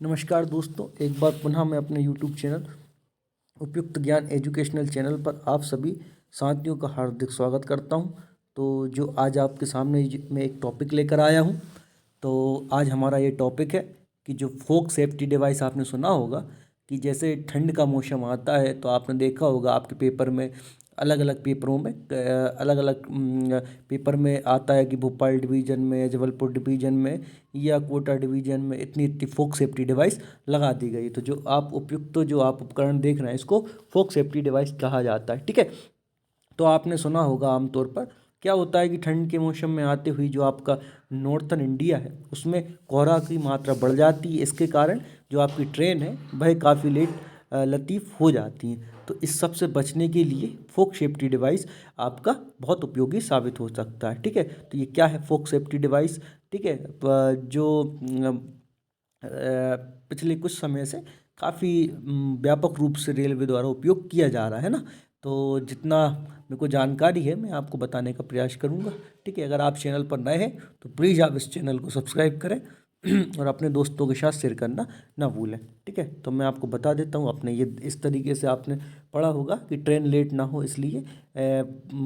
नमस्कार दोस्तों, एक बार पुनः मैं अपने YouTube चैनल उपयुक्त ज्ञान एजुकेशनल चैनल पर आप सभी साथियों का हार्दिक स्वागत करता हूं। तो जो आज आपके सामने मैं एक टॉपिक लेकर आया हूं, तो आज हमारा ये टॉपिक है कि जो फोक सेफ्टी डिवाइस आपने सुना होगा कि जैसे ठंड का मौसम आता है तो आपने देखा होगा आपके पेपर में अलग अलग पेपरों में अलग अलग पेपर में आता है कि भोपाल डिवीज़न में, जबलपुर डिवीज़न में या कोटा डिवीज़न में इतनी इतनी फोक सेफ्टी डिवाइस लगा दी गई। तो जो आप उपयुक्त जो आप उपकरण देख रहे हैं इसको फोक सेफ्टी डिवाइस कहा जाता है। ठीक है, तो आपने सुना होगा आमतौर पर क्या होता है कि ठंड के मौसम में आते हुए जो आपका नॉर्थन इंडिया है उसमें कोहरा की मात्रा बढ़ जाती है। इसके कारण जो आपकी ट्रेन है वह काफ़ी लेट लतीफ़ हो जाती हैं। तो इस सब से बचने के लिए फोक सेफ्टी डिवाइस आपका बहुत उपयोगी साबित हो सकता है। ठीक है, तो ये क्या है फोक सेफ्टी डिवाइस? ठीक है, जो पिछले कुछ समय से काफ़ी व्यापक रूप से रेलवे द्वारा उपयोग किया जा रहा है ना। तो जितना मेरे को जानकारी है मैं आपको बताने का प्रयास करूँगा। ठीक है, अगर आप चैनल पर नए हैं तो प्लीज़ आप इस चैनल को सब्सक्राइब करें और अपने दोस्तों के साथ शेयर करना ना भूलें। ठीक है, तो मैं आपको बता देता हूँ। अपने ये इस तरीके से आपने पढ़ा होगा कि ट्रेन लेट ना हो इसलिए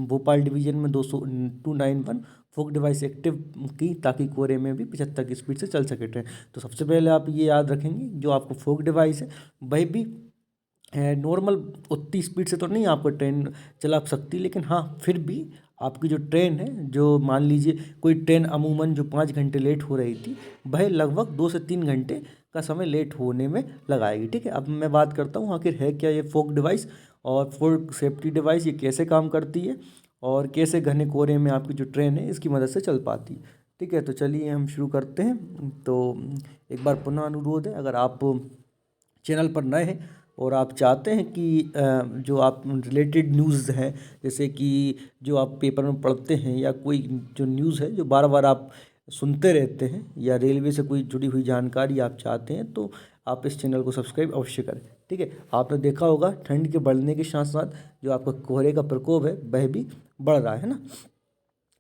भोपाल डिवीज़न में 291 फोक डिवाइस एक्टिव की ताकि कोहरे में भी 75 की स्पीड से चल सके ट्रेन। तो सबसे पहले आप ये याद रखेंगे जो आपको फोक डिवाइस है वह भी नॉर्मल उतनी स्पीड से तो नहीं आपको ट्रेन चला सकती, लेकिन हाँ फिर भी आपकी जो ट्रेन है, जो मान लीजिए कोई ट्रेन अमूमन जो 5 घंटे लेट हो रही थी वह लगभग 2 से 3 घंटे का समय लेट होने में लगाएगी। ठीक है, अब मैं बात करता हूँ आखिर है क्या ये फोक डिवाइस और फोक सेफ्टी डिवाइस ये कैसे काम करती है और कैसे घने कोहरे में आपकी जो ट्रेन है इसकी मदद से चल पाती है। ठीक है, तो चलिए हम शुरू करते हैं। तो एक बार पुनः अनुरोध है, अगर आप चैनल पर नए हैं और आप चाहते हैं कि जो आप रिलेटेड न्यूज़ हैं, जैसे कि जो आप पेपर में पढ़ते हैं या कोई जो न्यूज़ है जो बार बार आप सुनते रहते हैं या रेलवे से कोई जुड़ी हुई जानकारी आप चाहते हैं, तो आप इस चैनल को सब्सक्राइब अवश्य करें। ठीक है, आपने देखा होगा ठंड के बढ़ने के साथ साथ जो आपका कोहरे का प्रकोप है वह भी बढ़ रहा है ना,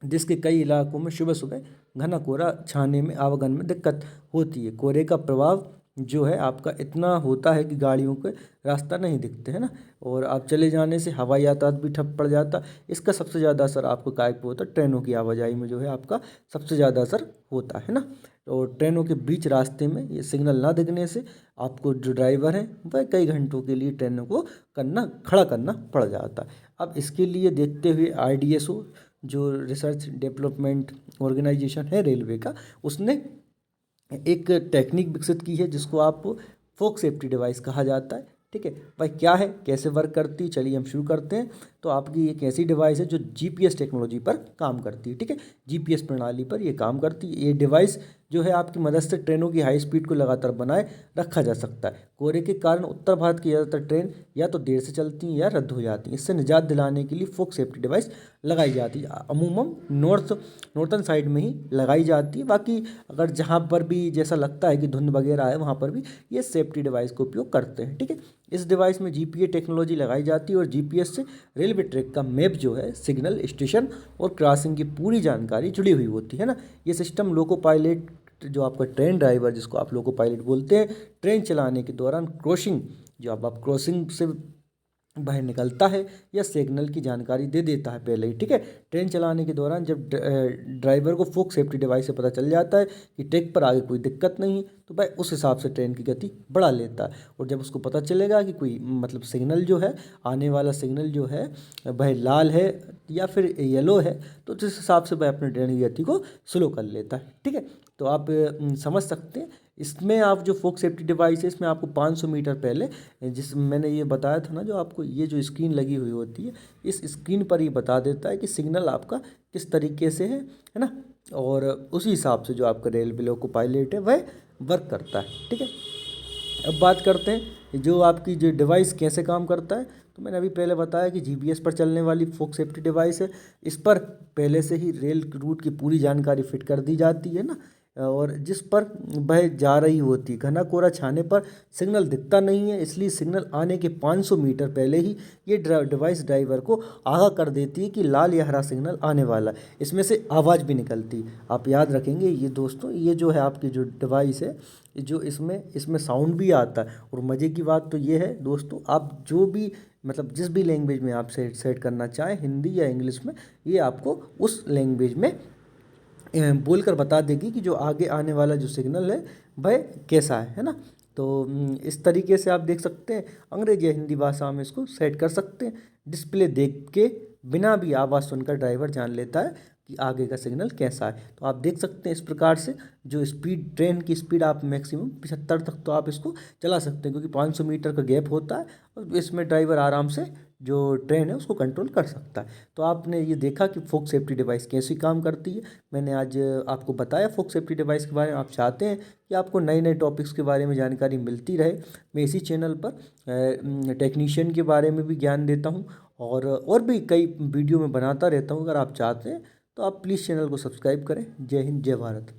जिसके कई इलाकों में सुबह सुबह घना कोहरा छाने में आवागमन में दिक्कत होती है। कोहरे का प्रभाव जो है आपका इतना होता है कि गाड़ियों के रास्ता नहीं दिखते है ना, और आप चले जाने से हवाई यातायात भी ठप पड़ जाता। इसका सबसे ज़्यादा असर आपको काय पे होता है? ट्रेनों की आवाजाही में जो है आपका सबसे ज़्यादा असर होता है ना। और ट्रेनों के बीच रास्ते में ये सिग्नल ना दिखने से आपको जो ड्राइवर है वह कई घंटों के लिए ट्रेनों को खड़ा करना पड़ जाता है। अब इसके लिए देखते हुए IDSO जो रिसर्च डेवलपमेंट ऑर्गेनाइजेशन है रेलवे का, उसने एक टेक्निक विकसित की है जिसको आप फोक सेफ्टी डिवाइस कहा जाता है। ठीक है भाई, क्या है, कैसे वर्क करती है, चलिए हम शुरू करते हैं। तो आपकी एक ऐसी डिवाइस है जो GPS टेक्नोलॉजी पर काम करती है। ठीक है, GPS प्रणाली पर ये काम करती है। ये डिवाइस जो है आपकी मदद से ट्रेनों की हाई स्पीड को लगातार बनाए रखा जा सकता है। कोहरे के कारण उत्तर भारत की ज़्यादातर ट्रेन या तो देर से चलती हैं या रद्द हो जाती हैं। इससे निजात दिलाने के लिए फोक सेफ्टी डिवाइस लगाई जाती है। अमूमन नॉर्थन साइड में ही लगाई जाती है। बाकी अगर जहाँ पर भी जैसा लगता है कि धुंध वगैरह है वहाँ पर भी ये सेफ्टी डिवाइस का उपयोग करते हैं। ठीक है, इस डिवाइस में GPS टेक्नोलॉजी लगाई जाती है और GPS से रेलवे ट्रैक का मैप जो है, सिग्नल, स्टेशन और क्रॉसिंग की पूरी जानकारी जुड़ी हुई होती है ना। ये सिस्टम लोको पायलट जो आपका ट्रेन ड्राइवर जिसको आप लोको पायलट बोलते हैं, ट्रेन चलाने के दौरान क्रॉसिंग जो आप क्रॉसिंग से बाहर निकलता है या सिग्नल की जानकारी दे देता है पहले ही। ठीक है, ट्रेन चलाने के दौरान जब ड्राइवर को फोक सेफ्टी डिवाइस से पता चल जाता है कि ट्रैक पर आगे कोई दिक्कत नहीं है तो वह उस हिसाब से ट्रेन की गति बढ़ा लेता है। और जब उसको पता चलेगा कि कोई मतलब सिग्नल जो है, आने वाला सिग्नल जो है वह लाल है या फिर येलो है, तो जिस हिसाब से वह अपने ट्रेन की गति को स्लो कर लेता है। ठीक है, तो आप समझ सकते हैं। इसमें आप जो फोक सेफ्टी डिवाइस है इसमें आपको 500 मीटर पहले, जिस मैंने ये बताया था ना, जो आपको ये जो स्क्रीन लगी हुई होती है इस स्क्रीन पर ये बता देता है कि सिग्नल आपका किस तरीके से है ना, और उसी हिसाब से जो आपका रेलवे लोको पायलट है वह वर्क करता है। ठीक है, अब बात करते हैं जो आपकी जो डिवाइस कैसे काम करता है। तो मैंने अभी पहले बताया कि GPS पर चलने वाली फोक सेफ्टी डिवाइस है। इस पर पहले से ही रेल रूट की पूरी जानकारी फिट कर दी जाती है ना, और जिस पर वह जा रही होती है। घना कोहरा छाने पर सिग्नल दिखता नहीं है, इसलिए सिग्नल आने के 500 मीटर पहले ही ये डिवाइस ड्राइवर को आगाह कर देती है कि लाल या हरा सिग्नल आने वाला है। इसमें से आवाज़ भी निकलती है। आप याद रखेंगे ये दोस्तों, ये जो है आपकी जो डिवाइस है जो इसमें इसमें साउंड भी आता है। और मज़े की बात तो ये है दोस्तों, आप जो भी मतलब जिस भी लैंग्वेज में आप सेट करना चाहें, हिंदी या इंग्लिश में, ये आपको उस लैंग्वेज में बोलकर बता देगी कि जो आगे आने वाला जो सिग्नल है वह कैसा है ना। तो इस तरीके से आप देख सकते हैं, अंग्रेजी या हिंदी भाषा में इसको सेट कर सकते हैं। डिस्प्ले देख के बिना भी आवाज़ सुनकर ड्राइवर जान लेता है कि आगे का सिग्नल कैसा है। तो आप देख सकते हैं इस प्रकार से जो स्पीड, ट्रेन की स्पीड आप मैक्सिमम 75 तक तो आप इसको चला सकते हैं, क्योंकि 500 मीटर का गैप होता है और इसमें ड्राइवर आराम से जो ट्रेन है उसको कंट्रोल कर सकता है। तो आपने ये देखा कि फोक सेफ्टी डिवाइस कैसे काम करती है। मैंने आज आपको बताया फोक सेफ्टी डिवाइस के बारे में। आप चाहते हैं कि आपको नए नए टॉपिक्स के बारे में जानकारी मिलती रहे, मैं इसी चैनल पर टेक्नीशियन के बारे में भी ज्ञान देता हूँ और भी कई वीडियो में बनाता रहता हूँ। अगर आप चाहते हैं तो आप प्लीज़ चैनल को सब्सक्राइब करें। जय हिंद, जय भारत।